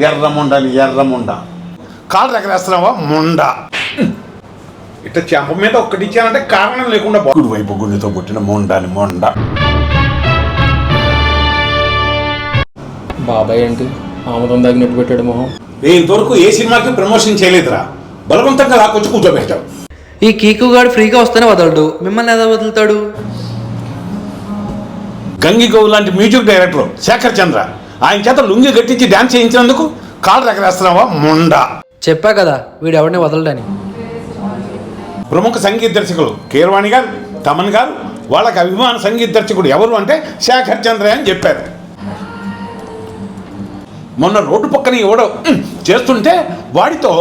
ఎర్రముండని ఎర్రముండ కాళ్ళు ఎగరేస్తున్నావా ముండ ఇట్లా చెంప మీద ఒక్కటి ఇచ్చానంటే కారణం లేకుండా గుడి వైపు గుండెతో పుట్టిన ముండని ముండ. బాబాయ్ ఏంటి ఆముదం దాగినట్టు పెట్టాడు మొహం. నేను ఇంతవరకు ఏ సినిమాకి ప్రమోషన్ చేయలేదురా, బలవంతంగా లాక్కొచ్చి కూర్చోబెట్టావు. ఈ కీకుగాడు ఫ్రీగా వస్తేనే వదలడు, మిమ్మల్ని ఎలా వదులుతాడు? గంగిగోవు లాంటి మ్యూజిక్ డైరెక్టర్ శేఖర్ చంద్ర ఆయన చేత లుంగి గట్టించి డ్యాన్స్ చేయించినందుకు కాళ్ళు ఎగరేస్తున్నావా ముండ. చెప్పా కదా వీడు ఎవరిని వదలడని. ప్రముఖ సంగీత దర్శకులు కీరవాణి గారు, తమన్ గారు వాళ్ళకి అభిమాన సంగీత దర్శకుడు ఎవరు అంటే శేఖర్ చంద్ర అని చెప్పారు. మొన్న రోడ్డు పక్కన ఎవడో చేస్తుంటే వాడితో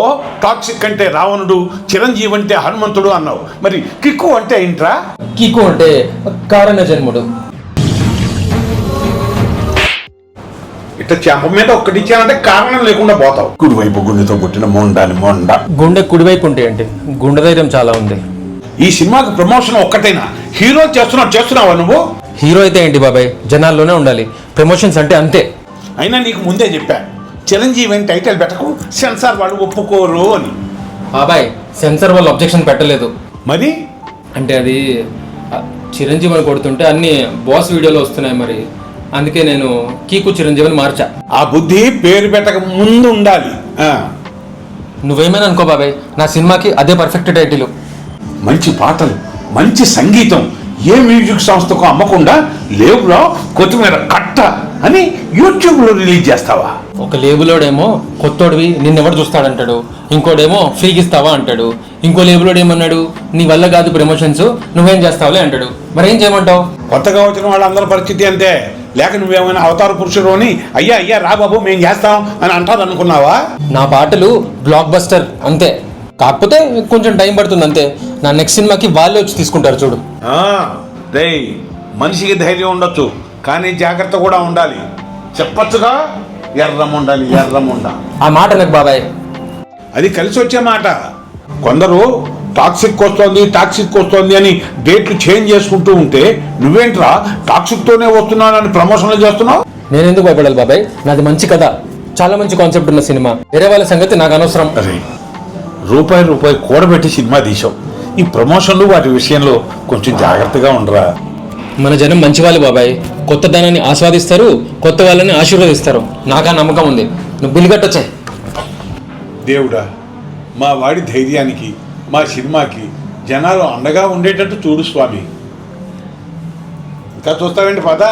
టాక్సిక్ అంటే రావణుడు, చిరంజీవి అంటే హనుమంతుడు అన్నావు. మరి కిక్కు అంటే ఏంట్రా? కిక్కు అంటే కారణ జన్ముడు. ఇట్లా చెంప మీద ఒక్కటి ఇచ్చానంటే కారణం లేకుండా పోతావు. కుడివైపు గుండెతో పుట్టిన మొండాని మొండ. గుండె కుడివైపు ఉంటే ఏంటి, గుండె ధైర్యం చాలా ఉంది. ఈ సినిమాకి ప్రమోషన్ ఒక్కటైనా హీరో చేస్తున్నావా నువ్వు? హీరో అయితే ఏంటి బాబాయ్, జనాల్లోనే ఉండాలి. ప్రమోషన్స్ అంటే అంతే. అయినా నీకు ముందే చెప్పా చిరంజీవి అని టైటిల్ పెట్టకు, సెన్సార్ వాళ్ళు ఒప్పుకోరు అని. బాబాయ్ సెన్సార్ వాళ్ళు అబ్జెక్షన్ పెట్టలేదు. మరి అంటే అది చిరంజీవి అని కొడుతుంటే అన్ని బాస్ వీడియోలో వస్తున్నాయి, మరి అందుకే నేను కీకు చిరంజీవిని మార్చా. ఆ బుద్ధి పేరు పెట్టక ముందు ఉండాలి. నువ్వేమైనా అనుకో బాబాయ్, నా సినిమాకి అదే పర్ఫెక్ట్ టైటిల్. మంచి పాటలు, మంచి సంగీతం ఏ మ్యూజిక్ సంస్థకు అమ్మకుండా లేబులో కొత్తిమీర కట్ట అని యూట్యూబ్లో రిలీజ్ చేస్తావా? ఒక లేబులోడేమో కొత్తోడివి నిన్నెవడు చూస్తాడంటాడు, ఇంకోడేమో ఫ్రీకి ఇస్తావా అంటాడు, ఇంకో లేబులోడు ఏమన్నాడు నీ వల్ల కాదు ప్రమోషన్స్ నువ్వేం చేస్తావులే అంటాడు. మరి ఏం చేయమంటావు? కొత్తగా వచ్చిన వాళ్ళందరి పరిస్థితి అంతే. లేక నువ్వేమైనా అవతార పురుషుడు అని అయ్యా రా బాబు మేము చేస్తాం అని అంటారు అనుకున్నావా? నా పాటలు బ్లాక్ బస్టర్ అంతే, కాకపోతే కొంచెం టైం పడుతుంది అంతే. నా నెక్స్ట్ సినిమాకి వాళ్ళే వచ్చి తీసుకుంటారు చూడు. మనిషికి ధైర్యం ఉండొచ్చు కానీ జాగ్రత్త కూడా ఉండాలి. చెప్పచ్చుగా ఎర్రముండని ఎర్రముండ. ఆ మాట నాకు బాబాయ్ అది కలిసి వచ్చే మాట. కొందరు టాక్సిక్ వస్తోంది అని డేట్లు చేంజ్ చేసుకుంటూ ఉంటే నువ్వేంట్రా టాక్సిక్తోనే వస్తున్నానని ప్రమోషన్లు చేస్తున్నావు? నేను ఎందుకు భయపడాలి బాబాయ్, నాది మంచి కథ, చాలా మంచి కాన్సెప్ట్ ఉన్న సినిమా. వేరే వాళ్ళ సంగతి నాకు అనవసరం. అరే రూపాయి కూడబెట్టి సినిమా తీసావు, ఈ ప్రమోషన్లు వాటి విషయంలో కొంచెం జాగ్రత్తగా ఉండరా. మన జనం మంచి వాళ్ళు బాబాయ్, కొత్త ధనాన్ని ఆస్వాదిస్తారు, కొత్త వాళ్ళని ఆశీర్వదిస్తారు. నాకా నమ్మకం ఉంది. నువ్వు బిల్లు కట్టొచ్చాయి. దేవుడా మా వాడి ధైర్యానికి మా సినిమాకి జనాలు అండగా ఉండేటట్టు చూడు స్వామి. ఇంకా చూస్తావేంటి పద.